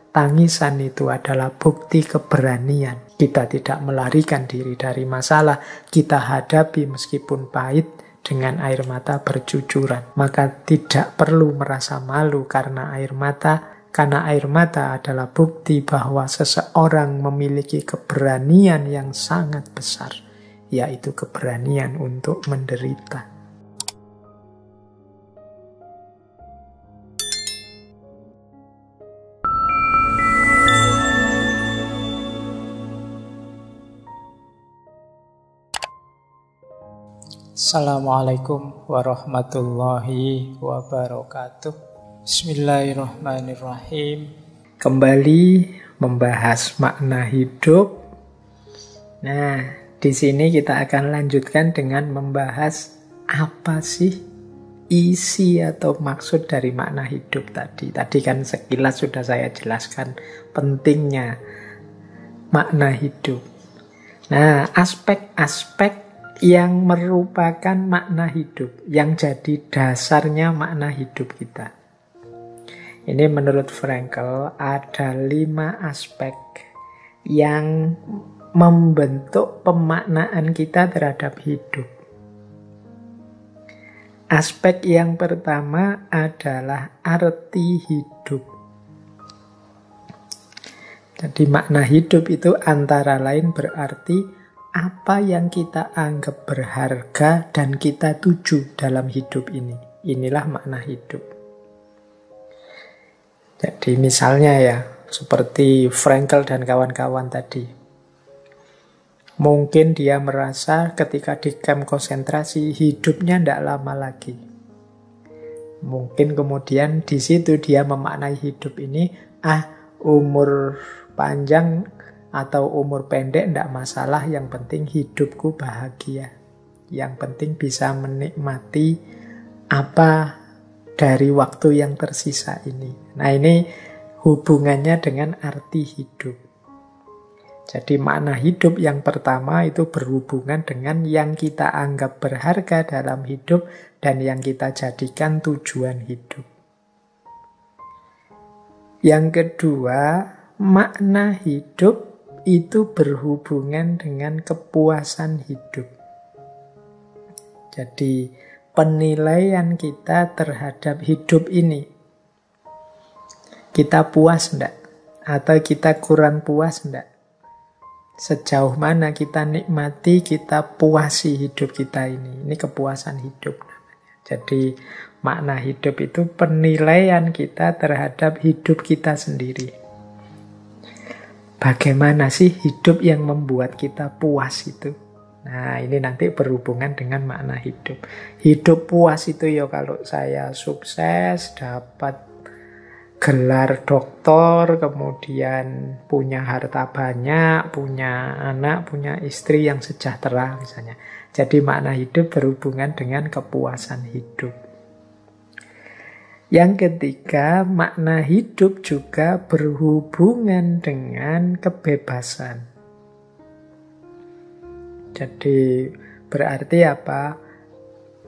Tangisan itu adalah bukti keberanian. Kita tidak melarikan diri dari masalah. Kita hadapi meskipun pahit dengan air mata bercucuran. Maka tidak perlu merasa malu karena air mata. Karena air mata adalah bukti bahwa seseorang memiliki keberanian yang sangat besar. Yaitu keberanian untuk menderita. Assalamualaikum warahmatullahi wabarakatuh. Bismillahirrahmanirrahim. Kembali membahas makna hidup. Nah, di sini kita akan lanjutkan dengan membahas apa sih isi atau maksud dari makna hidup tadi. Tadi kan sekilas sudah saya jelaskan pentingnya makna hidup. Nah, aspek-aspek yang merupakan makna hidup, yang jadi dasarnya makna hidup kita. Ini menurut Frankl ada 5 aspek yang membentuk pemaknaan kita terhadap hidup. Aspek yang pertama adalah arti hidup. Jadi makna hidup itu antara lain berarti apa yang kita anggap berharga dan kita tuju dalam hidup ini. Inilah makna hidup. Jadi misalnya ya, seperti Frankl dan kawan-kawan tadi. Mungkin dia merasa ketika di kamp konsentrasi hidupnya tidak lama lagi. Mungkin kemudian di situ dia memaknai hidup ini, umur panjang atau umur pendek tidak masalah, yang penting hidupku bahagia. Yang penting bisa menikmati apa dari waktu yang tersisa ini. Nah, ini hubungannya dengan arti hidup. Jadi makna hidup yang pertama itu berhubungan dengan yang kita anggap berharga dalam hidup dan yang kita jadikan tujuan hidup. Yang kedua, makna hidup itu berhubungan dengan kepuasan hidup. Jadi penilaian kita terhadap hidup ini, kita puas enggak? Atau kita kurang puas enggak? Sejauh mana kita nikmati, kita puasi hidup kita ini. Ini kepuasan hidup namanya. Jadi makna hidup itu penilaian kita terhadap hidup kita sendiri. Bagaimana sih hidup yang membuat kita puas itu? Nah, ini nanti berhubungan dengan makna hidup. Hidup puas itu ya kalau saya sukses, dapat gelar doktor, kemudian punya harta banyak, punya anak, punya istri yang sejahtera misalnya. Jadi makna hidup berhubungan dengan kepuasan hidup. Yang ketiga, makna hidup juga berhubungan dengan kebebasan. Jadi berarti apa?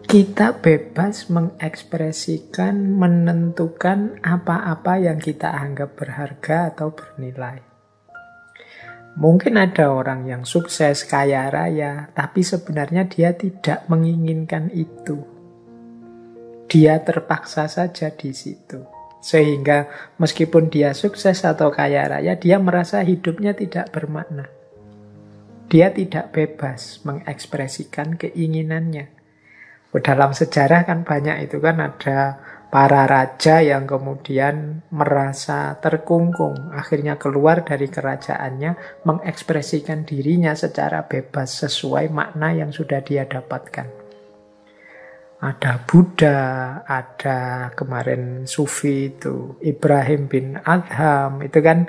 Kita bebas mengekspresikan, menentukan apa-apa yang kita anggap berharga atau bernilai. Mungkin ada orang yang sukses, kaya raya, tapi sebenarnya dia tidak menginginkan itu. Dia terpaksa saja di situ. Sehingga meskipun dia sukses atau kaya raya, dia merasa hidupnya tidak bermakna. Dia tidak bebas mengekspresikan keinginannya. Dalam sejarah kan banyak itu kan, ada para raja yang kemudian merasa terkungkung. Akhirnya keluar dari kerajaannya, mengekspresikan dirinya secara bebas sesuai makna yang sudah dia dapatkan. Ada Buddha, ada kemarin Sufi itu, Ibrahim bin Adham, itu kan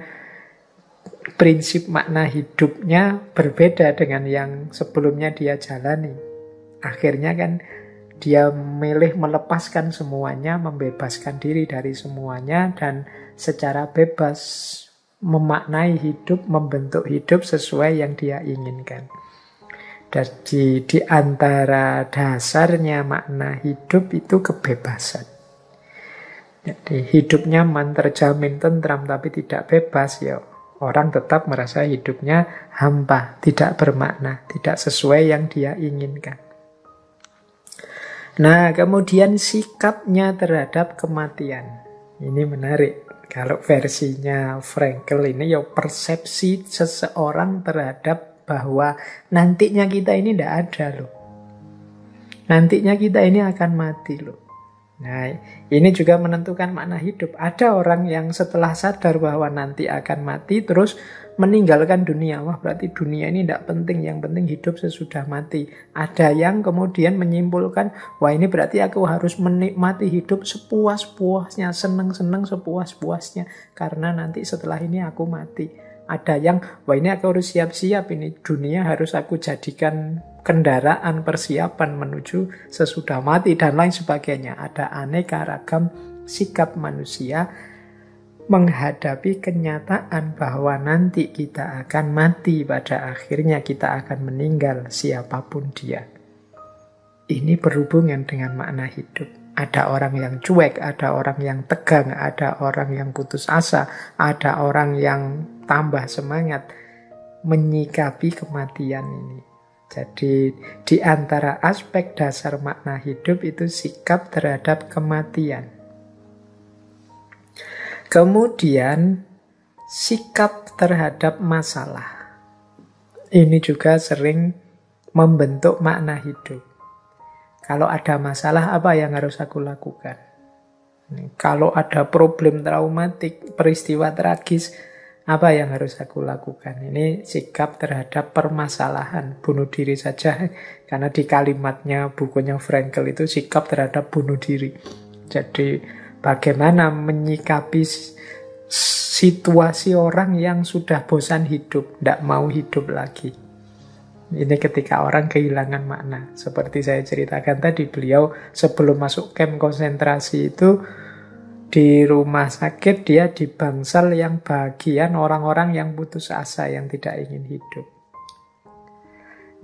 prinsip makna hidupnya berbeda dengan yang sebelumnya dia jalani. Akhirnya kan dia memilih melepaskan semuanya, membebaskan diri dari semuanya, dan secara bebas memaknai hidup, membentuk hidup sesuai yang dia inginkan. Jadi di antara dasarnya makna hidup itu kebebasan. Jadi hidup nyaman, terjamin, tentram, tapi tidak bebas, ya orang tetap merasa hidupnya hampa, tidak bermakna, tidak sesuai yang dia inginkan. Nah, kemudian sikapnya terhadap kematian. Ini menarik. Kalau versinya Frankl ini ya persepsi seseorang terhadap bahwa nantinya kita ini tidak ada loh. Nantinya kita ini akan mati loh. Nah, ini juga menentukan makna hidup. Ada orang yang setelah sadar bahwa nanti akan mati, terus meninggalkan dunia. Wah, berarti dunia ini tidak penting. Yang penting hidup sesudah mati. Ada yang kemudian menyimpulkan, wah ini berarti aku harus menikmati hidup sepuas-puasnya, seneng-seneng sepuas-puasnya. Karena nanti setelah ini aku mati. Ada yang, wah ini aku harus siap-siap, ini dunia harus aku jadikan kendaraan persiapan menuju sesudah mati dan lain sebagainya. Ada aneka ragam sikap manusia menghadapi kenyataan bahwa nanti kita akan mati, pada akhirnya kita akan meninggal siapapun dia. Ini berhubungan dengan makna hidup. Ada orang yang cuek, ada orang yang tegang, ada orang yang putus asa, ada orang yang tambah semangat menyikapi kematian ini. Jadi di antara aspek dasar makna hidup itu sikap terhadap kematian. Kemudian sikap terhadap masalah. Ini juga sering membentuk makna hidup. Kalau ada masalah, apa yang harus aku lakukan? Kalau ada problem traumatik, peristiwa tragis, apa yang harus aku lakukan? Ini sikap terhadap permasalahan. Bunuh diri saja, karena di kalimatnya bukunya Frankl itu sikap terhadap bunuh diri. Jadi bagaimana menyikapi situasi orang yang sudah bosan hidup, tidak mau hidup lagi. Ini ketika orang kehilangan makna. Seperti saya ceritakan tadi, beliau sebelum masuk kamp konsentrasi itu di rumah sakit, dia di bangsal yang bagian orang-orang yang putus asa, yang tidak ingin hidup.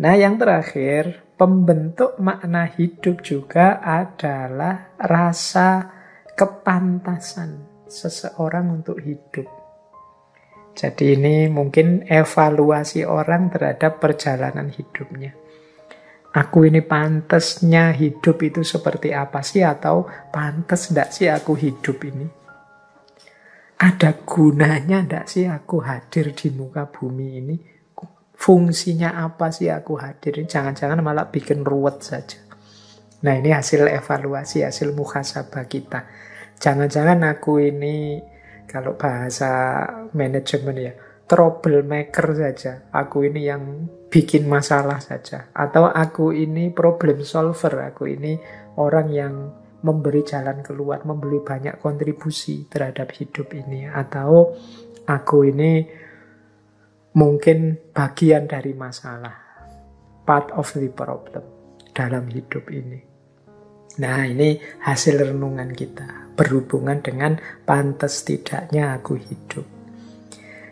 Nah, yang terakhir, pembentuk makna hidup juga adalah rasa kepantasan seseorang untuk hidup. Jadi ini mungkin evaluasi orang terhadap perjalanan hidupnya. Aku ini pantasnya hidup itu seperti apa sih? Atau pantas enggak sih aku hidup ini? Ada gunanya enggak sih aku hadir di muka bumi ini? Fungsinya apa sih aku hadir ini? Jangan-jangan malah bikin ruwet saja. Nah, ini hasil evaluasi, hasil muhasabah kita. Jangan-jangan aku ini, kalau bahasa manajemen ya, troublemaker saja. Aku ini yang bikin masalah saja. Atau aku ini problem solver. Aku ini orang yang memberi jalan keluar, memberi banyak kontribusi terhadap hidup ini. Atau aku ini mungkin bagian dari masalah, part of the problem dalam hidup ini. Nah, ini hasil renungan kita, berhubungan dengan pantas tidaknya aku hidup.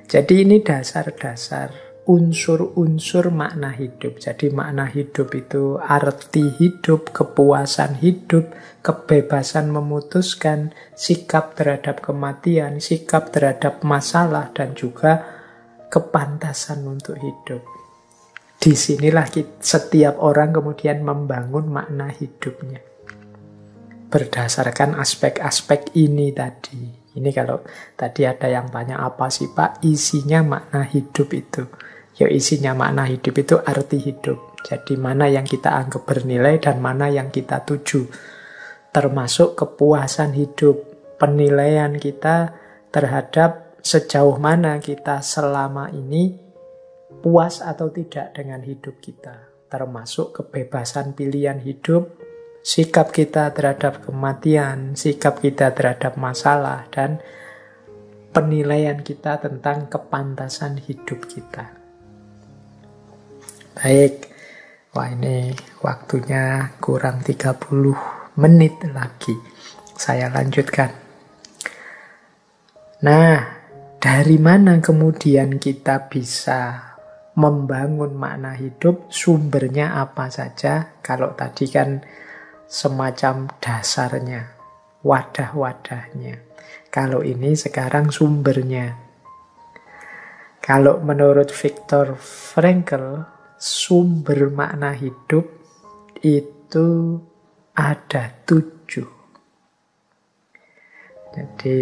Jadi ini dasar-dasar unsur-unsur makna hidup. Jadi makna hidup itu arti hidup, kepuasan hidup, kebebasan memutuskan, sikap terhadap kematian, sikap terhadap masalah, dan juga kepantasan untuk hidup. Disinilah setiap orang kemudian membangun makna hidupnya berdasarkan aspek-aspek ini tadi. Ini kalau tadi ada yang tanya, apa sih Pak isinya makna hidup itu? Ya, isinya makna hidup itu arti hidup. Jadi mana yang kita anggap bernilai dan mana yang kita tuju. Termasuk kepuasan hidup, penilaian kita terhadap sejauh mana kita selama ini puas atau tidak dengan hidup kita. Termasuk kebebasan pilihan hidup, sikap kita terhadap kematian, sikap kita terhadap masalah, dan penilaian kita tentang kepantasan hidup kita. Baik, wah ini waktunya kurang 30 menit lagi. Saya lanjutkan. Nah, dari mana kemudian kita bisa membangun makna hidup? Sumbernya apa saja? Kalau tadi kan semacam dasarnya. wadah-wadahnya. Kalau ini sekarang sumbernya. Kalau menurut Viktor Frankl, sumber makna hidup itu ada 7. Jadi,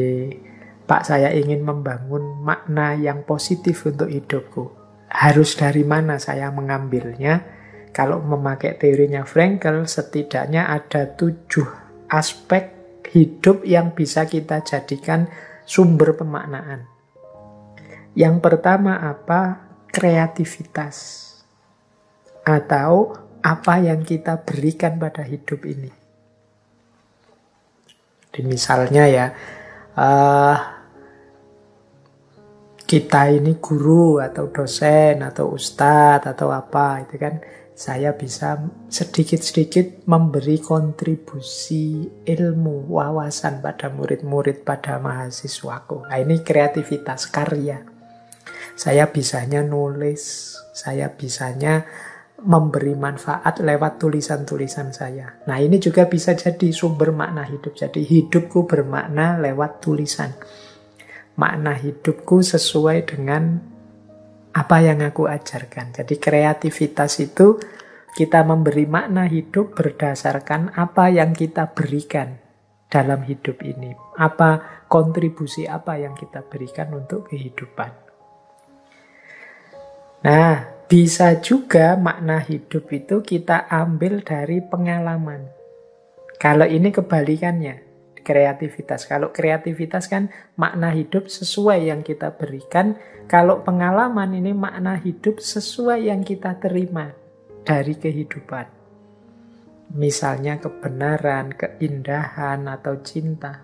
Pak, saya ingin membangun makna yang positif untuk hidupku. Harus dari mana saya mengambilnya? Kalau memakai teorinya Frankl, setidaknya ada 7 aspek hidup yang bisa kita jadikan sumber pemaknaan. Yang pertama apa? Kreativitas. Atau apa yang kita berikan pada hidup ini. Jadi misalnya ya, kita ini guru atau dosen atau ustadz atau apa, itu kan saya bisa sedikit-sedikit memberi kontribusi ilmu, wawasan pada murid-murid, pada mahasiswaku. Nah, ini kreativitas, karya. Saya bisanya nulis, saya bisanya memberi manfaat lewat tulisan-tulisan saya. Nah, ini juga bisa jadi sumber makna hidup. Jadi hidupku bermakna lewat tulisan. Makna hidupku sesuai dengan apa yang aku ajarkan. Jadi kreativitas itu kita memberi makna hidup berdasarkan apa yang kita berikan dalam hidup ini. Apa kontribusi apa yang kita berikan untuk kehidupan. Nah, bisa juga makna hidup itu kita ambil dari pengalaman. Kalau ini kebalikannya, kreativitas. Kalau kreativitas kan makna hidup sesuai yang kita berikan. Kalau pengalaman ini makna hidup sesuai yang kita terima dari kehidupan. Misalnya kebenaran, keindahan, atau cinta.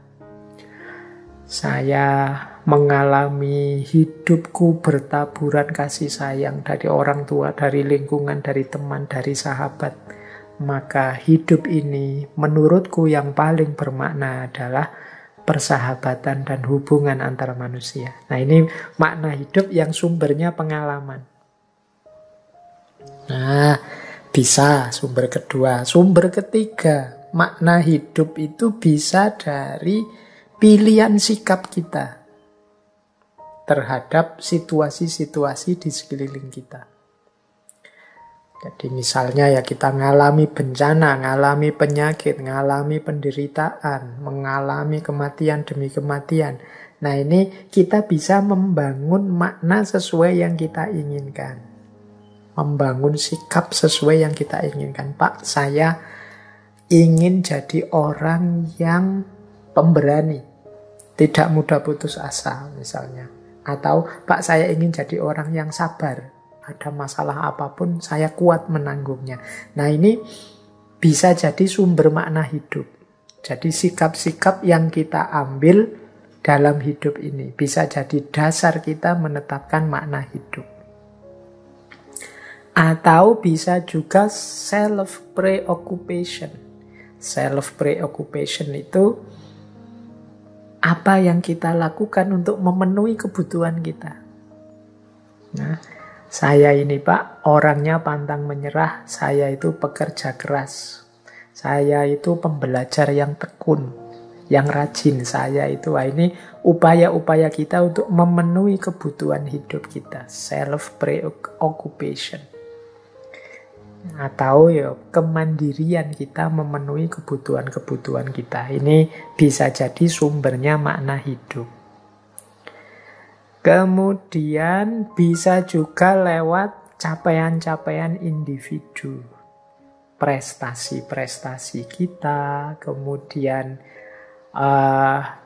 Saya mengalami hidupku bertaburan kasih sayang dari orang tua, dari lingkungan, dari teman, dari sahabat. Maka hidup ini menurutku yang paling bermakna adalah persahabatan dan hubungan antar manusia. Nah, ini makna hidup yang sumbernya pengalaman. Nah, bisa sumber kedua. Sumber ketiga, makna hidup itu bisa dari pilihan sikap kita terhadap situasi-situasi di sekeliling kita. Jadi misalnya ya kita ngalami bencana, ngalami penyakit, ngalami penderitaan, mengalami kematian demi kematian. Nah, ini kita bisa membangun makna sesuai yang kita inginkan. Membangun sikap sesuai yang kita inginkan. Pak, saya ingin jadi orang yang pemberani. Tidak mudah putus asa misalnya. Atau Pak, saya ingin jadi orang yang sabar. Ada masalah apapun saya kuat menanggungnya. Nah, ini bisa jadi sumber makna hidup. Jadi sikap-sikap yang kita ambil dalam hidup ini bisa jadi dasar kita menetapkan makna hidup. Atau bisa juga self-preoccupation. Self-preoccupation itu apa yang kita lakukan untuk memenuhi kebutuhan kita. Nah, saya ini Pak, orangnya pantang menyerah, saya itu pekerja keras. Saya itu pembelajar yang tekun, yang rajin. Saya itu, ini upaya-upaya kita untuk memenuhi kebutuhan hidup kita. Self-preoccupation. Atau ya kemandirian kita memenuhi kebutuhan-kebutuhan kita. Ini bisa jadi sumbernya makna hidup. Kemudian bisa juga lewat capaian-capaian individu. Prestasi-prestasi kita, kemudian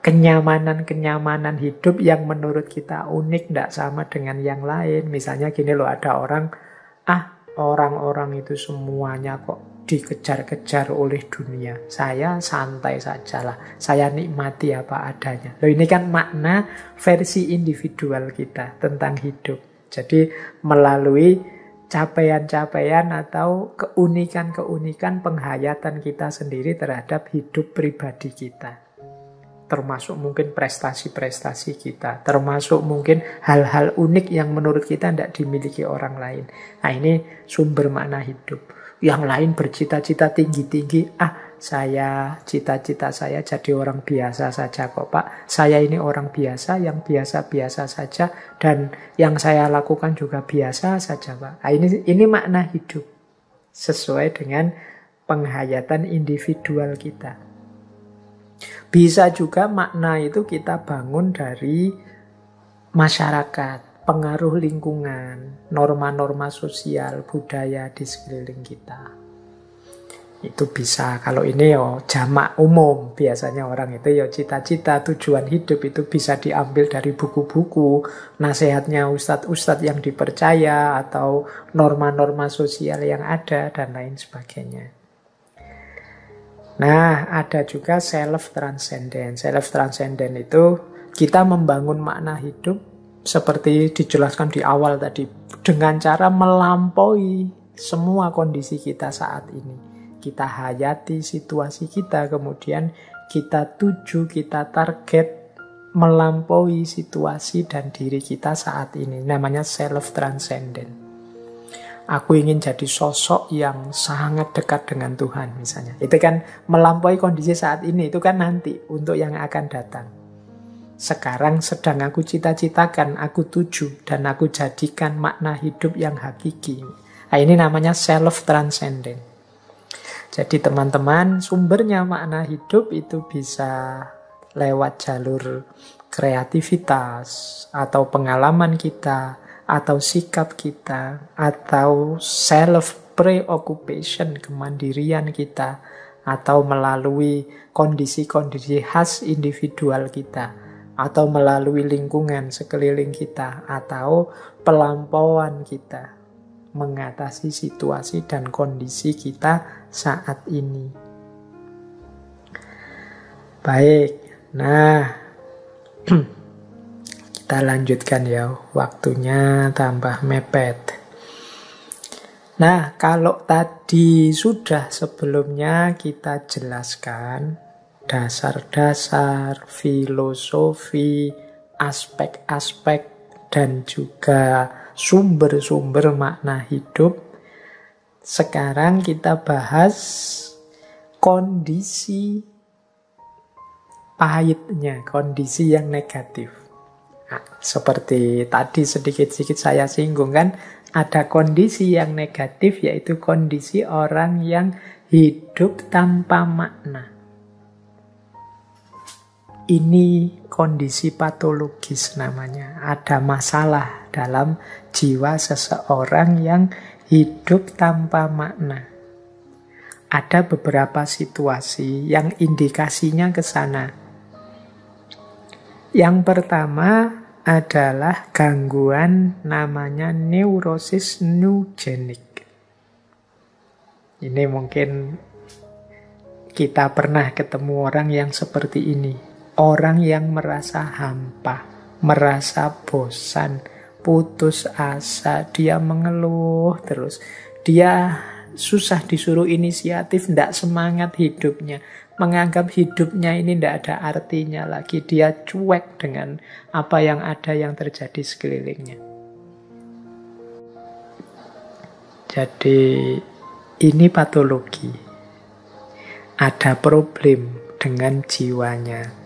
kenyamanan-kenyamanan hidup yang menurut kita unik, tidak sama dengan yang lain. Misalnya gini loh, ada orang, orang-orang itu semuanya kok dikejar-kejar oleh dunia. Saya santai sajalah. Saya nikmati apa adanya. Loh, ini kan makna versi individual kita tentang hidup. Jadi melalui capaian-capaian atau keunikan-keunikan penghayatan kita sendiri terhadap hidup pribadi kita. Termasuk mungkin prestasi-prestasi kita, termasuk mungkin hal-hal unik yang menurut kita tidak dimiliki orang lain. Nah, ini sumber makna hidup. Yang lain bercita-cita tinggi-tinggi, cita-cita saya jadi orang biasa saja kok Pak. Saya ini orang biasa, yang biasa-biasa saja, dan yang saya lakukan juga biasa saja Pak. Nah, ini makna hidup sesuai dengan penghayatan individual kita. Bisa juga makna itu kita bangun dari masyarakat, pengaruh lingkungan, norma-norma sosial, budaya di sekeliling kita. Itu bisa. Kalau ini jamak umum. Biasanya orang itu cita-cita, tujuan hidup itu bisa diambil dari buku-buku, nasihatnya ustadz-ustadz yang dipercaya, atau norma-norma sosial yang ada, dan lain sebagainya. Nah, ada juga self-transcendent. Self-transcendent itu kita membangun makna hidup seperti dijelaskan di awal tadi, dengan cara melampaui semua kondisi kita saat ini. Kita hayati situasi kita, kemudian kita tuju, kita target melampaui situasi dan diri kita saat ini. Namanya self-transcendent. Aku ingin jadi sosok yang sangat dekat dengan Tuhan misalnya. Itu kan melampaui kondisi saat ini, itu kan nanti untuk yang akan datang. Sekarang sedang aku cita-citakan, aku tuju, dan aku jadikan makna hidup yang hakiki. Nah, ini namanya self-transcendent. Jadi teman-teman, sumbernya makna hidup itu bisa lewat jalur kreativitas, atau pengalaman kita, atau sikap kita, atau self-preoccupation, kemandirian kita, atau melalui kondisi-kondisi khas individual kita, atau melalui lingkungan sekeliling kita, atau pelampauan kita mengatasi situasi dan kondisi kita saat ini. Baik, nah kita lanjutkan ya, waktunya tambah mepet. Nah, kalau tadi sudah sebelumnya kita jelaskan dasar-dasar, filosofi, aspek-aspek, dan juga sumber-sumber makna hidup. Sekarang kita bahas kondisi pahitnya, kondisi yang negatif. Nah, seperti tadi sedikit-sedikit saya singgung kan, ada kondisi yang negatif, yaitu kondisi orang yang hidup tanpa makna. Ini kondisi patologis namanya. Ada masalah dalam jiwa seseorang yang hidup tanpa makna. Ada beberapa situasi yang indikasinya ke sana. Yang pertama adalah gangguan namanya neurosis nugenik. Ini mungkin kita pernah ketemu orang yang seperti ini. Orang yang merasa hampa, merasa bosan, putus asa, dia mengeluh terus. Dia susah disuruh inisiatif, tidak semangat hidupnya. Menganggap hidupnya ini tidak ada artinya lagi. Dia cuek dengan apa yang ada yang terjadi sekelilingnya. Jadi ini patologi. Ada problem dengan jiwanya.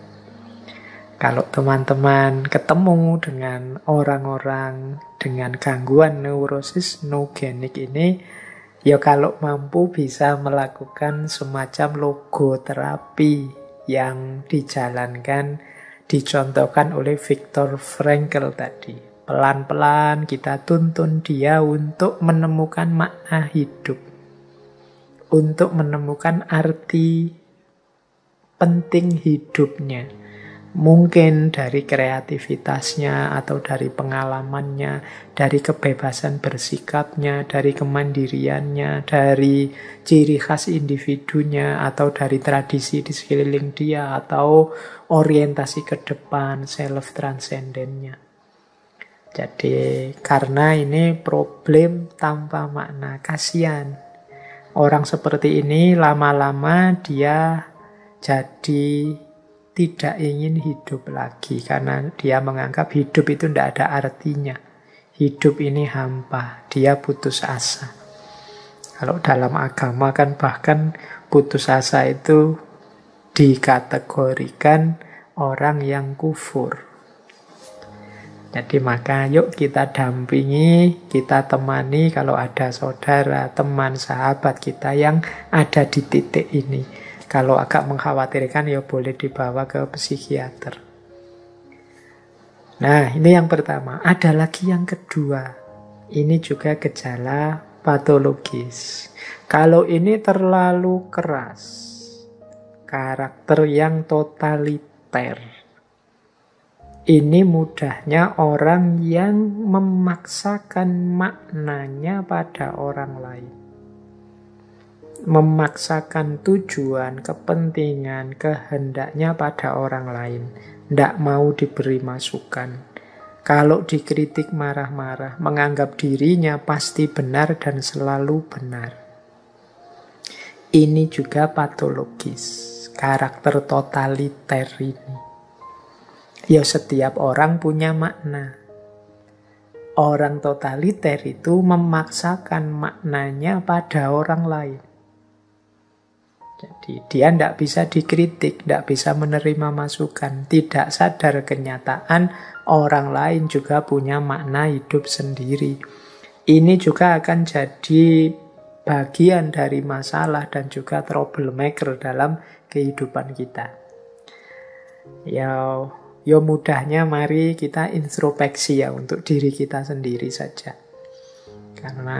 Kalau teman-teman ketemu dengan orang-orang dengan gangguan neurosis nugenik ini, ya kalau mampu bisa melakukan semacam logoterapi yang dijalankan, dicontohkan oleh Viktor Frankl tadi. Pelan-pelan kita tuntun dia untuk menemukan makna hidup, untuk menemukan arti penting hidupnya. Mungkin dari kreativitasnya, atau dari pengalamannya, dari kebebasan bersikapnya, dari kemandiriannya, dari ciri khas individunya, atau dari tradisi di sekeliling dia, atau orientasi ke depan, self-transcendentnya. Jadi karena ini problem tanpa makna, kasihan. Orang seperti ini lama-lama dia jadi tidak ingin hidup lagi, karena dia menganggap hidup itu tidak ada artinya. Hidup ini hampa, dia putus asa. Kalau dalam agama kan bahkan putus asa itu dikategorikan orang yang kufur. Jadi maka yuk kita dampingi, kita temani kalau ada saudara, teman, sahabat kita yang ada di titik ini. Kalau agak mengkhawatirkan ya boleh dibawa ke psikiater. Nah, ini yang pertama. Ada lagi yang kedua. Ini juga gejala patologis. Kalau ini terlalu keras, karakter yang totaliter, ini mudahnya orang yang memaksakan maknanya pada orang lain. Memaksakan tujuan, kepentingan, kehendaknya pada orang lain. Tidak mau diberi masukan. Kalau dikritik marah-marah, menganggap dirinya pasti benar dan selalu benar. Ini juga patologis, karakter totaliter ini. Ya setiap orang punya makna. Orang totaliter itu memaksakan maknanya pada orang lain. Jadi dia tidak bisa dikritik, tidak bisa menerima masukan, tidak sadar kenyataan orang lain juga punya makna hidup sendiri. Ini juga akan jadi bagian dari masalah dan juga troublemaker dalam kehidupan kita. Ya mudahnya mari kita introspeksi ya untuk diri kita sendiri saja. Karena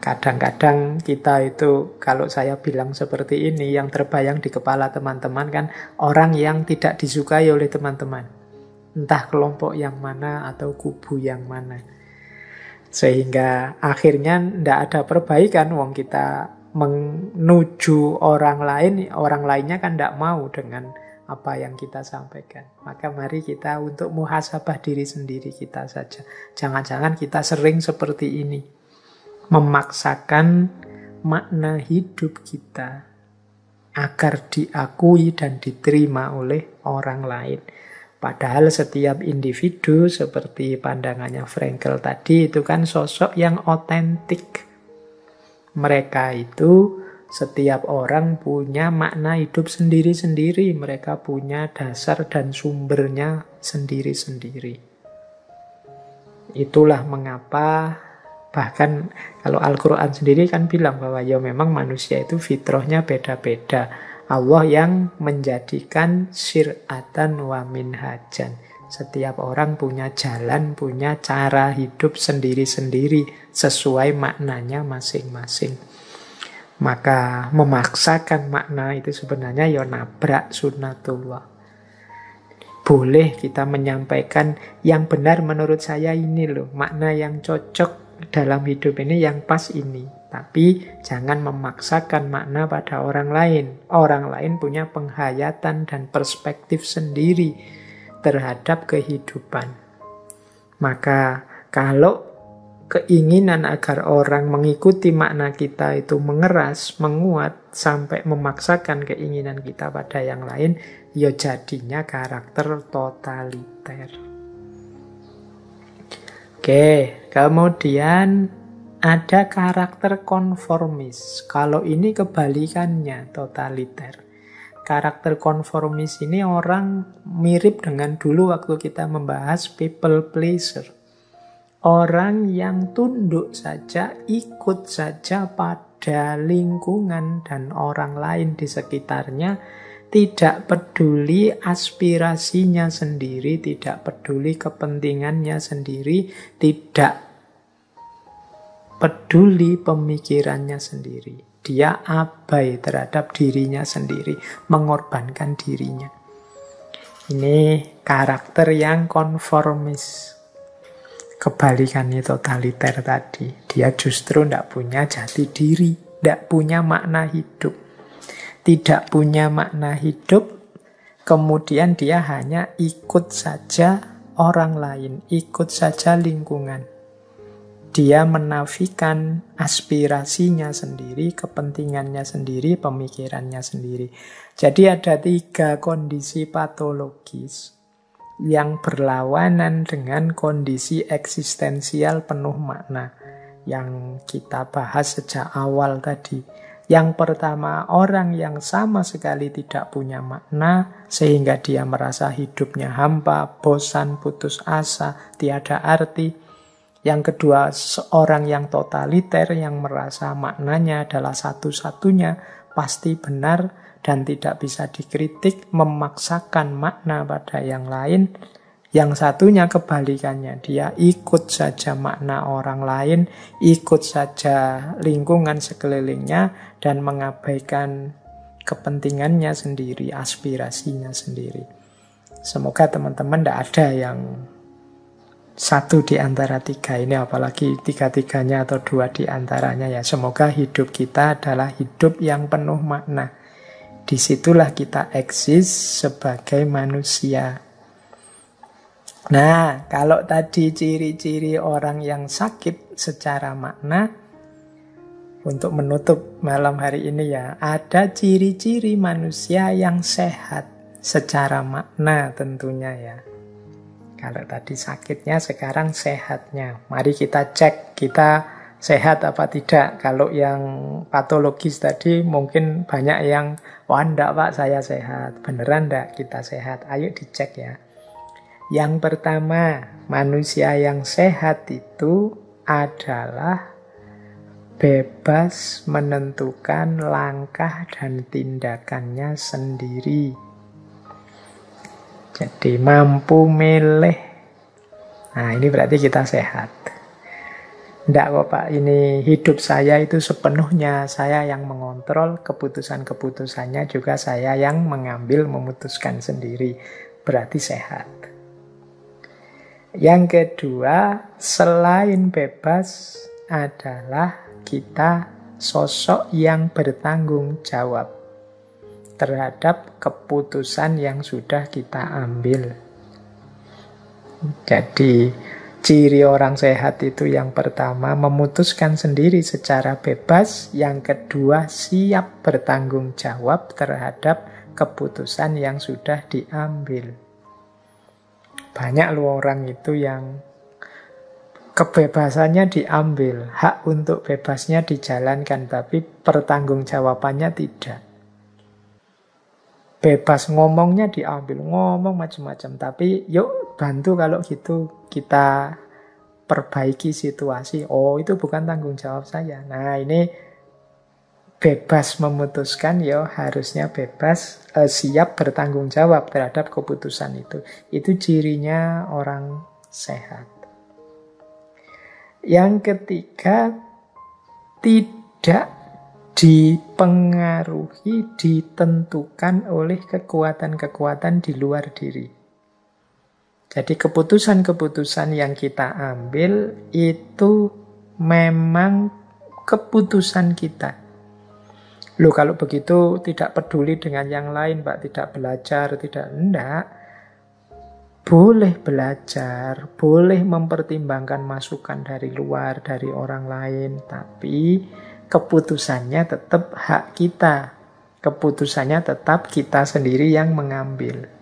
kadang-kadang kita itu, kalau saya bilang seperti ini, yang terbayang di kepala teman-teman kan orang yang tidak disukai oleh teman-teman. Entah kelompok yang mana atau kubu yang mana. Sehingga akhirnya tidak ada perbaikan, wong kita menuju orang lainnya kan tidak mau dengan apa yang kita sampaikan. Maka mari kita untuk muhasabah diri sendiri kita saja. Jangan-jangan kita sering seperti ini. Memaksakan makna hidup kita agar diakui dan diterima oleh orang lain. Padahal setiap individu seperti pandangannya Frankl tadi itu kan sosok yang otentik. Mereka itu setiap orang punya makna hidup sendiri-sendiri. Mereka punya dasar dan sumbernya sendiri-sendiri. Itulah mengapa bahkan kalau Al-Quran sendiri kan bilang bahwa ya memang manusia itu fitrahnya beda-beda. Allah yang menjadikan syir'atan wa minhajan. Setiap orang punya jalan, punya cara hidup sendiri-sendiri sesuai maknanya masing-masing. Maka memaksakan makna itu sebenarnya ya nabrak sunnatullah. Boleh kita menyampaikan yang benar menurut saya ini loh, makna yang cocok dalam hidup ini yang pas ini. Tapi jangan memaksakan makna pada orang lain. Orang lain punya penghayatan dan perspektif sendiri terhadap kehidupan. Maka kalau keinginan agar orang mengikuti makna kita itu mengeras, menguat, sampai memaksakan keinginan kita pada yang lain, ya jadinya karakter totaliter. Oke, kemudian ada karakter konformis. Kalau ini kebalikannya totaliter. Karakter konformis ini orang mirip dengan dulu waktu kita membahas people pleaser. Orang yang tunduk saja, ikut saja pada lingkungan dan orang lain di sekitarnya, tidak peduli aspirasinya sendiri, tidak peduli kepentingannya sendiri, tidak peduli pemikirannya sendiri. Dia abai terhadap dirinya sendiri, mengorbankan dirinya. Ini karakter yang konformis. Kebalikannya totaliter tadi. Dia justru tidak punya jati diri, tidak punya makna hidup. Tidak punya makna hidup, kemudian dia hanya ikut saja orang lain, ikut saja lingkungan. Dia menafikan aspirasinya sendiri, kepentingannya sendiri, pemikirannya sendiri. Jadi ada 3 kondisi patologis yang berlawanan dengan kondisi eksistensial penuh makna. yang kita bahas sejak awal tadi. Yang pertama, orang yang sama sekali tidak punya makna sehingga dia merasa hidupnya hampa, bosan, putus asa, tiada arti. Yang kedua, seorang yang totaliter yang merasa maknanya adalah satu-satunya, pasti benar dan tidak bisa dikritik, memaksakan makna pada yang lain. Yang satunya kebalikannya, dia ikut saja makna orang lain, ikut saja lingkungan sekelilingnya, dan mengabaikan kepentingannya sendiri, aspirasinya sendiri. Semoga teman-teman tidak ada yang satu di antara tiga ini, apalagi tiga-tiganya atau dua di antaranya ya. Semoga hidup kita adalah hidup yang penuh makna. Disitulah kita eksis sebagai manusia. Nah, kalau tadi ciri-ciri orang yang sakit secara makna, untuk menutup malam hari ini ya, ada ciri-ciri manusia yang sehat secara makna tentunya ya. Kalau tadi sakitnya, sekarang sehatnya. Mari kita cek kita sehat apa tidak. Kalau yang patologis tadi mungkin banyak yang, wah enggak Pak, saya sehat. Beneran enggak kita sehat? Ayo dicek ya. Yang pertama, manusia yang sehat itu adalah bebas menentukan langkah dan tindakannya sendiri. Jadi mampu milih. Nah, ini berarti kita sehat. Enggak kok Pak, ini hidup saya itu sepenuhnya saya yang mengontrol, keputusan-keputusannya juga saya yang mengambil, memutuskan sendiri. Berarti sehat. Yang kedua, selain bebas adalah kita sosok yang bertanggung jawab terhadap keputusan yang sudah kita ambil. Jadi, ciri orang sehat itu yang pertama, memutuskan sendiri secara bebas. Yang kedua, siap bertanggung jawab terhadap keputusan yang sudah diambil. Banyak loh orang itu yang kebebasannya diambil, hak untuk bebasnya dijalankan, tapi pertanggungjawabannya tidak. Bebas ngomongnya diambil, ngomong macam-macam, tapi yuk bantu kalau gitu kita perbaiki situasi. Oh, itu bukan tanggung jawab saya. Nah, ini bebas memutuskan, ya harusnya bebas, siap bertanggung jawab terhadap keputusan itu. Itu cirinya orang sehat. Yang ketiga, tidak dipengaruhi, ditentukan oleh kekuatan-kekuatan di luar diri. Jadi keputusan-keputusan yang kita ambil itu memang keputusan kita. Loh, kalau begitu tidak peduli dengan yang lain, Pak, tidak belajar, tidak, enggak. Boleh belajar, boleh mempertimbangkan masukan dari luar, dari orang lain, tapi keputusannya tetap hak kita. Keputusannya tetap kita sendiri yang mengambil.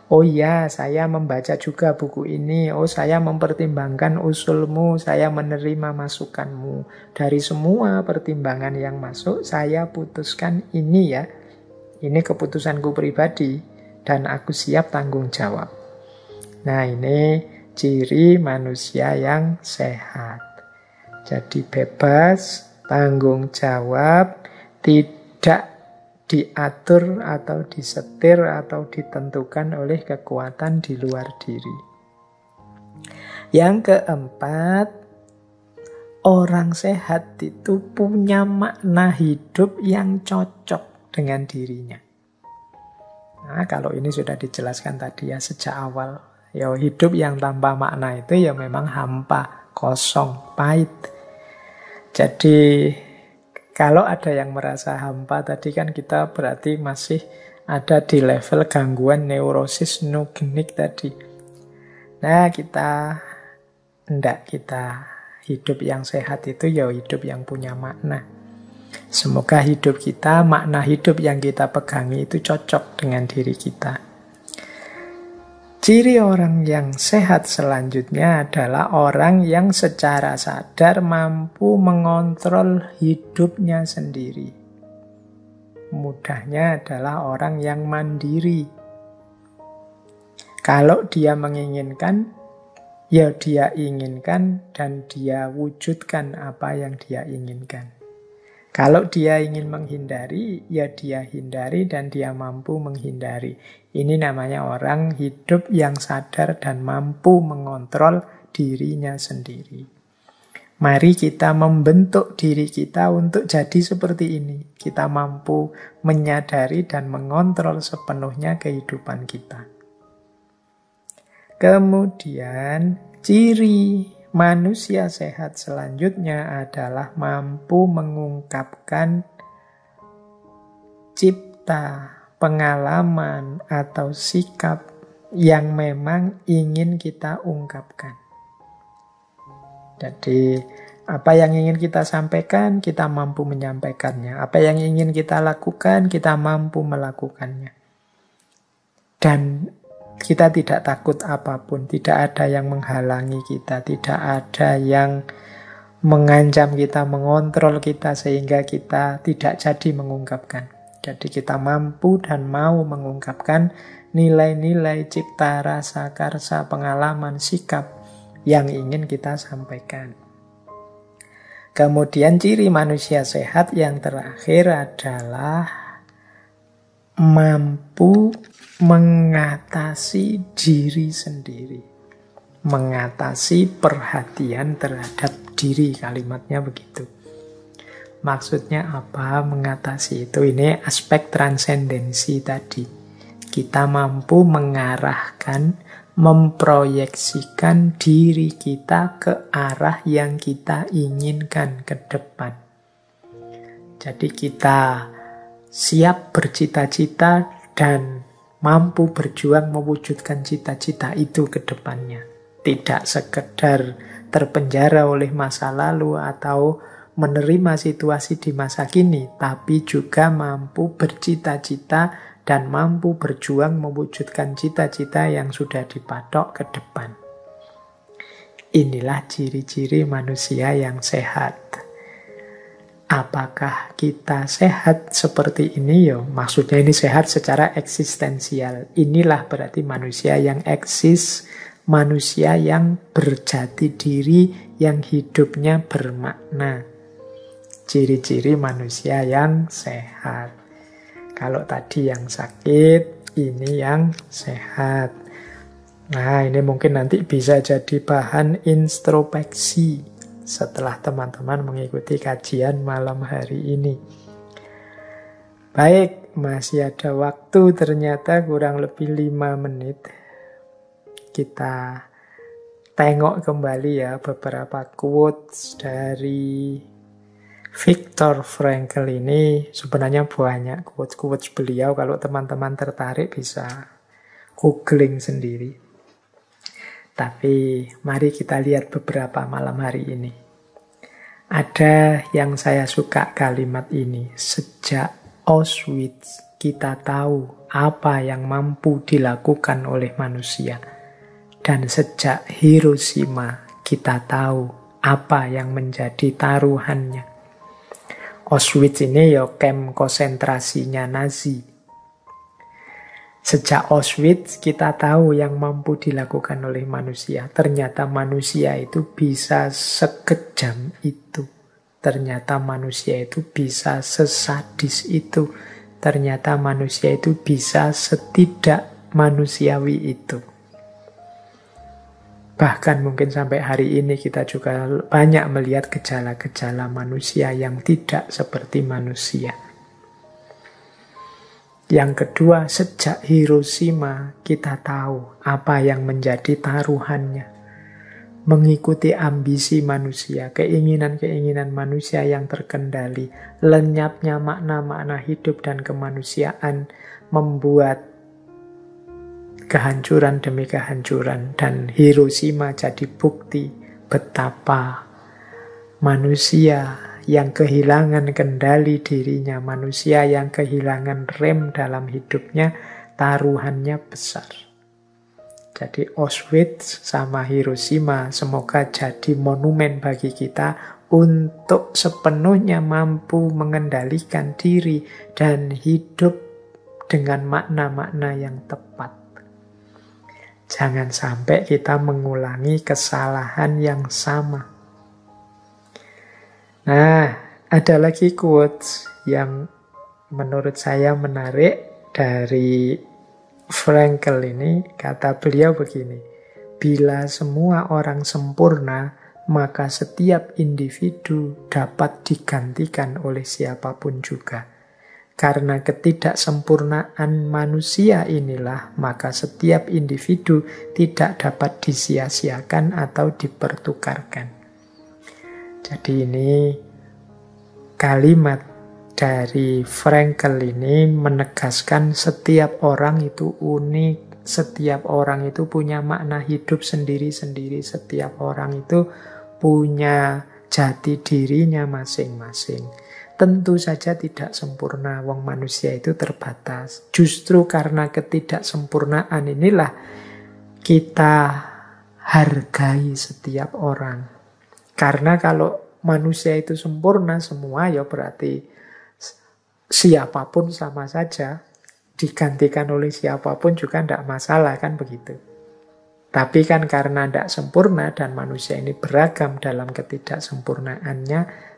Oh iya, saya membaca juga buku ini. Oh, saya mempertimbangkan usulmu, saya menerima masukanmu. Dari semua pertimbangan yang masuk, saya putuskan ini ya. Ini keputusanku pribadi dan aku siap tanggung jawab. Nah, ini ciri manusia yang sehat. Jadi bebas, tanggung jawab, tidak diatur atau disetir atau ditentukan oleh kekuatan di luar diri. Yang keempat, orang sehat itu punya makna hidup yang cocok dengan dirinya. Nah, kalau ini sudah dijelaskan tadi ya sejak awal. Ya, hidup yang tanpa makna itu ya memang hampa, kosong, pahit. Jadi kalau ada yang merasa hampa tadi kan kita berarti masih ada di level gangguan neurosis nugenik tadi. Nah, kita hidup yang sehat itu ya hidup yang punya makna. Semoga hidup kita, makna hidup yang kita pegangi itu cocok dengan diri kita. Ciri orang yang sehat selanjutnya adalah orang yang secara sadar mampu mengontrol hidupnya sendiri. Mudahnya adalah orang yang mandiri. Kalau dia menginginkan, ya dia inginkan dan dia wujudkan apa yang dia inginkan. Kalau dia ingin menghindari, ya dia hindari dan dia mampu menghindari. Ini namanya orang hidup yang sadar dan mampu mengontrol dirinya sendiri. Mari kita membentuk diri kita untuk jadi seperti ini. Kita mampu menyadari dan mengontrol sepenuhnya kehidupan kita. Kemudian, ciri manusia sehat selanjutnya adalah mampu mengungkapkan cipta, pengalaman, atau sikap yang memang ingin kita ungkapkan. Jadi, apa yang ingin kita sampaikan, kita mampu menyampaikannya. Apa yang ingin kita lakukan, kita mampu melakukannya. Dan kita tidak takut apapun, tidak ada yang menghalangi kita, tidak ada yang mengancam kita, mengontrol kita sehingga kita tidak jadi mengungkapkan. Jadi kita mampu dan mau mengungkapkan nilai-nilai cipta, rasa, karsa, pengalaman, sikap yang ingin kita sampaikan. Kemudian ciri manusia sehat yang terakhir adalah mampu mengatasi diri sendiri. Mengatasi perhatian terhadap diri, kalimatnya begitu. Maksudnya apa mengatasi itu? Ini aspek transendensi tadi. Kita mampu mengarahkan, memproyeksikan diri kita ke arah yang kita inginkan ke depan. Jadi kita siap bercita-cita dan mampu berjuang mewujudkan cita-cita itu ke depannya. Tidak sekedar terpenjara oleh masa lalu atau menerima situasi di masa kini, tapi juga mampu bercita-cita dan mampu berjuang mewujudkan cita-cita yang sudah dipatok ke depan. Inilah ciri-ciri manusia yang sehat. Apakah kita sehat seperti ini? Ya, maksudnya ini sehat secara eksistensial. Inilah berarti manusia yang eksis, manusia yang berjati diri, yang hidupnya bermakna. Ciri-ciri manusia yang sehat. Kalau tadi yang sakit, ini yang sehat. Nah, ini mungkin nanti bisa jadi bahan introspeksi setelah teman-teman mengikuti kajian malam hari ini. Baik, masih ada waktu ternyata kurang lebih 5 menit. Kita tengok kembali ya beberapa quotes dari Viktor Frankl ini. Sebenarnya banyak quotes-quotes beliau, kalau teman-teman tertarik bisa googling sendiri. Tapi mari kita lihat beberapa malam hari ini. Ada yang saya suka kalimat ini. Sejak Auschwitz kita tahu apa yang mampu dilakukan oleh manusia. Dan sejak Hiroshima kita tahu apa yang menjadi taruhannya. Auschwitz ini ya kamp konsentrasinya Nazi. Sejak Auschwitz kita tahu yang mampu dilakukan oleh manusia. Ternyata manusia itu bisa sekejam itu. Ternyata manusia itu bisa sesadis itu. Ternyata manusia itu bisa setidak manusiawi itu. Bahkan mungkin sampai hari ini kita juga banyak melihat gejala-gejala manusia yang tidak seperti manusia. Yang kedua, sejak Hiroshima kita tahu apa yang menjadi taruhannya. Mengikuti ambisi manusia, keinginan-keinginan manusia yang terkendali, lenyapnya makna-makna hidup dan kemanusiaan membuat kehancuran demi kehancuran. Dan Hiroshima jadi bukti betapa manusia yang kehilangan kendali dirinya, manusia yang kehilangan rem dalam hidupnya, taruhannya besar. Jadi Auschwitz sama Hiroshima semoga jadi monumen bagi kita untuk sepenuhnya mampu mengendalikan diri dan hidup dengan makna-makna yang tepat. Jangan sampai kita mengulangi kesalahan yang sama. Nah, ada lagi quotes yang menurut saya menarik dari Frankl ini. Kata beliau begini, bila semua orang sempurna, maka setiap individu dapat digantikan oleh siapapun juga. Karena ketidaksempurnaan manusia inilah, maka setiap individu tidak dapat disia-siakan atau dipertukarkan. Jadi ini kalimat dari Frankl ini menegaskan setiap orang itu unik, setiap orang itu punya makna hidup sendiri-sendiri, setiap orang itu punya jati dirinya masing-masing. Tentu saja tidak sempurna, wong manusia itu terbatas. Justru karena ketidaksempurnaan inilah kita hargai setiap orang. Karena kalau manusia itu sempurna semua, ya berarti siapapun sama saja. Digantikan oleh siapapun juga tidak masalah, kan begitu. Tapi kan karena tidak sempurna dan manusia ini beragam dalam ketidaksempurnaannya,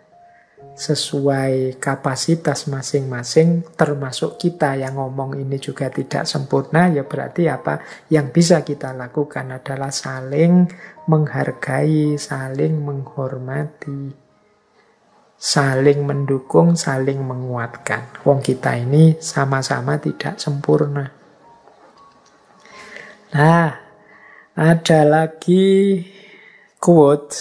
sesuai kapasitas masing-masing, termasuk kita yang ngomong ini juga tidak sempurna, ya berarti apa? Yang bisa kita lakukan adalah saling menghargai, saling menghormati, saling mendukung, saling menguatkan. Wong kita ini sama-sama tidak sempurna. Nah, ada lagi quote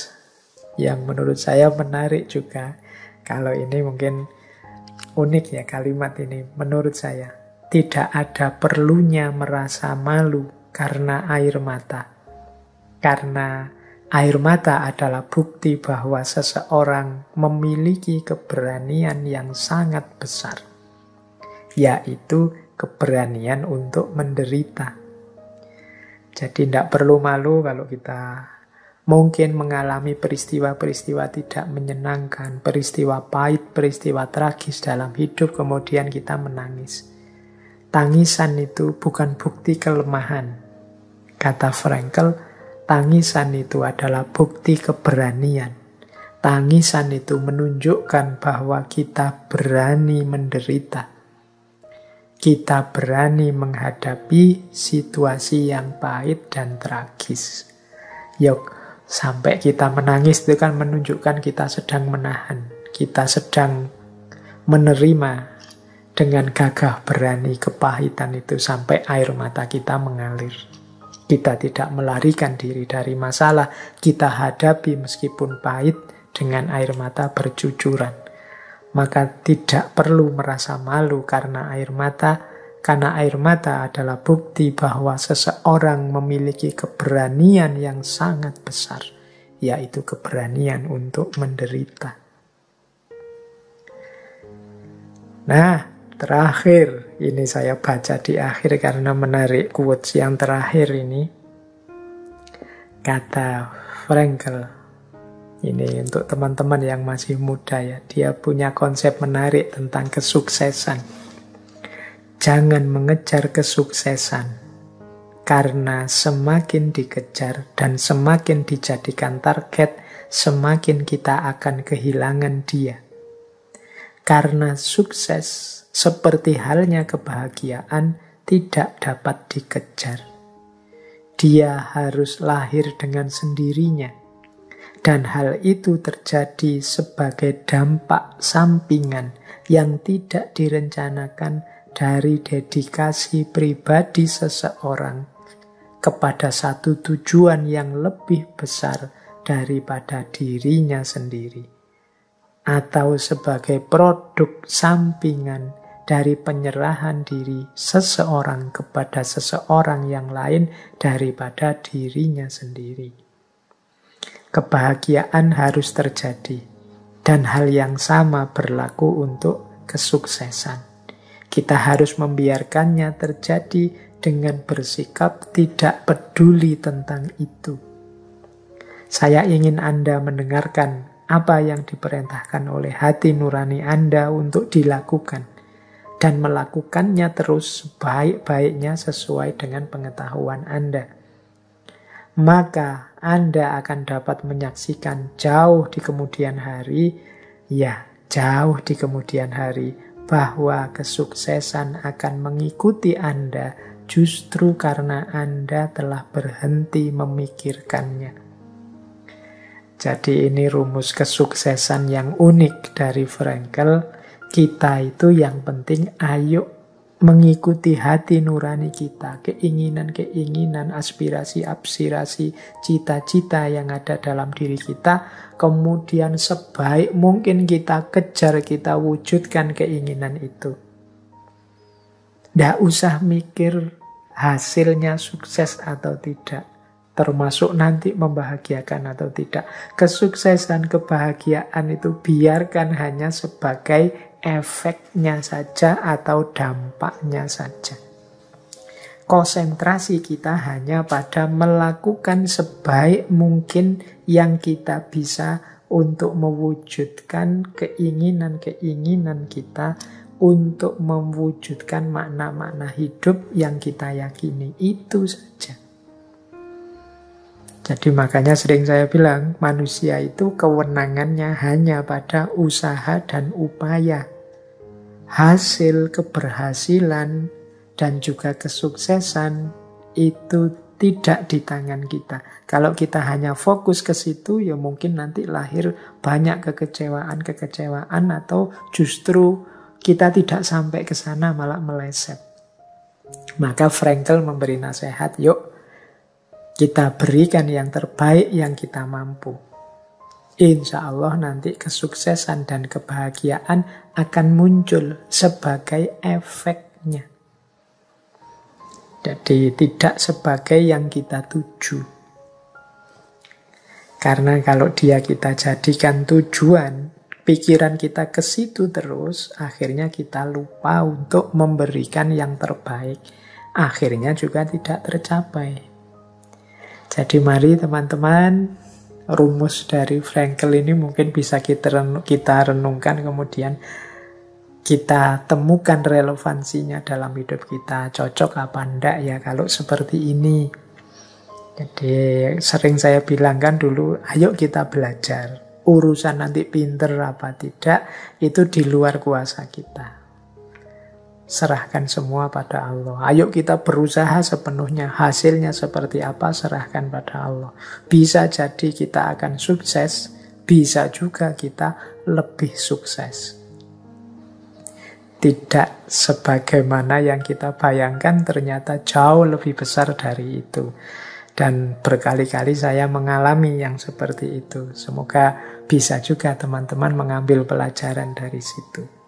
yang menurut saya menarik juga. Kalau ini mungkin unik ya kalimat ini menurut saya. Tidak ada perlunya merasa malu karena air mata. Karena air mata adalah bukti bahwa seseorang memiliki keberanian yang sangat besar. Yaitu keberanian untuk menderita. Jadi tidak perlu malu kalau kita mungkin mengalami peristiwa-peristiwa tidak menyenangkan, peristiwa pahit, peristiwa tragis dalam hidup, kemudian kita menangis. Tangisan itu bukan bukti kelemahan. Kata Frankl, tangisan itu adalah bukti keberanian. Tangisan itu menunjukkan bahwa kita berani menderita. Kita berani menghadapi situasi yang pahit dan tragis. Yuk, sampai kita menangis itu kan menunjukkan kita sedang menahan. Kita sedang menerima dengan gagah berani kepahitan itu sampai air mata kita mengalir. Kita tidak melarikan diri dari masalah. Kita hadapi meskipun pahit dengan air mata bercucuran. Maka tidak perlu merasa malu karena air mata. Karena air mata adalah bukti bahwa seseorang memiliki keberanian yang sangat besar, yaitu keberanian untuk menderita. Nah, terakhir, ini saya baca di akhir karena menarik quotes yang terakhir ini. Kata Frankl, ini untuk teman-teman yang masih muda ya, dia punya konsep menarik tentang kesuksesan. Jangan mengejar kesuksesan, karena semakin dikejar dan semakin dijadikan target, semakin kita akan kehilangan dia. Karena sukses, seperti halnya kebahagiaan, tidak dapat dikejar. Dia harus lahir dengan sendirinya. Dan hal itu terjadi sebagai dampak sampingan yang tidak direncanakan dari dedikasi pribadi seseorang kepada satu tujuan yang lebih besar daripada dirinya sendiri, atau sebagai produk sampingan dari penyerahan diri seseorang kepada seseorang yang lain daripada dirinya sendiri. Kebahagiaan harus terjadi, dan hal yang sama berlaku untuk kesuksesan. Kita harus membiarkannya terjadi dengan bersikap tidak peduli tentang itu. Saya ingin Anda mendengarkan apa yang diperintahkan oleh hati nurani Anda untuk dilakukan. Dan melakukannya terus sebaik-baiknya sesuai dengan pengetahuan Anda. Maka Anda akan dapat menyaksikan jauh di kemudian hari, ya jauh di kemudian hari, bahwa kesuksesan akan mengikuti Anda justru karena Anda telah berhenti memikirkannya. Jadi ini rumus kesuksesan yang unik dari Frankl. Kita itu yang penting ayo mengikuti hati nurani kita, keinginan-keinginan, aspirasi-aspirasi, cita-cita yang ada dalam diri kita, kemudian sebaik mungkin kita kejar, kita wujudkan keinginan itu. Tidak usah mikir hasilnya sukses atau tidak, termasuk nanti membahagiakan atau tidak. Kesuksesan, kebahagiaan itu biarkan hanya sebagai efeknya saja atau dampaknya saja. Konsentrasi kita hanya pada melakukan sebaik mungkin yang kita bisa untuk mewujudkan keinginan-keinginan kita, untuk mewujudkan makna-makna hidup yang kita yakini. Itu saja. Jadi makanya sering saya bilang, manusia itu kewenangannya hanya pada usaha dan upaya. Hasil keberhasilan dan juga kesuksesan itu tidak di tangan kita. Kalau kita hanya fokus ke situ, ya mungkin nanti lahir banyak kekecewaan atau justru kita tidak sampai ke sana malah meleset. Maka Frankl memberi nasihat, yuk kita berikan yang terbaik yang kita mampu. Insya Allah nanti kesuksesan dan kebahagiaan akan muncul sebagai efeknya. Jadi tidak sebagai yang kita tuju. Karena kalau dia kita jadikan tujuan, pikiran kita ke situ terus, akhirnya kita lupa untuk memberikan yang terbaik. Akhirnya juga tidak tercapai. Jadi mari teman-teman, rumus dari Frankl ini mungkin bisa kita renungkan, kemudian kita temukan relevansinya dalam hidup kita. Cocok apa enggak ya kalau seperti ini. Jadi sering saya bilang kan dulu, ayo kita belajar. Urusan nanti pinter apa tidak, itu di luar kuasa kita. Serahkan semua pada Allah. Ayo kita berusaha sepenuhnya. Hasilnya seperti apa, serahkan pada Allah. Bisa jadi kita akan sukses, bisa juga kita lebih sukses. Tidak sebagaimana yang kita bayangkan, ternyata jauh lebih besar dari itu. Dan berkali-kali saya mengalami yang seperti itu. Semoga bisa juga teman-teman mengambil pelajaran dari situ.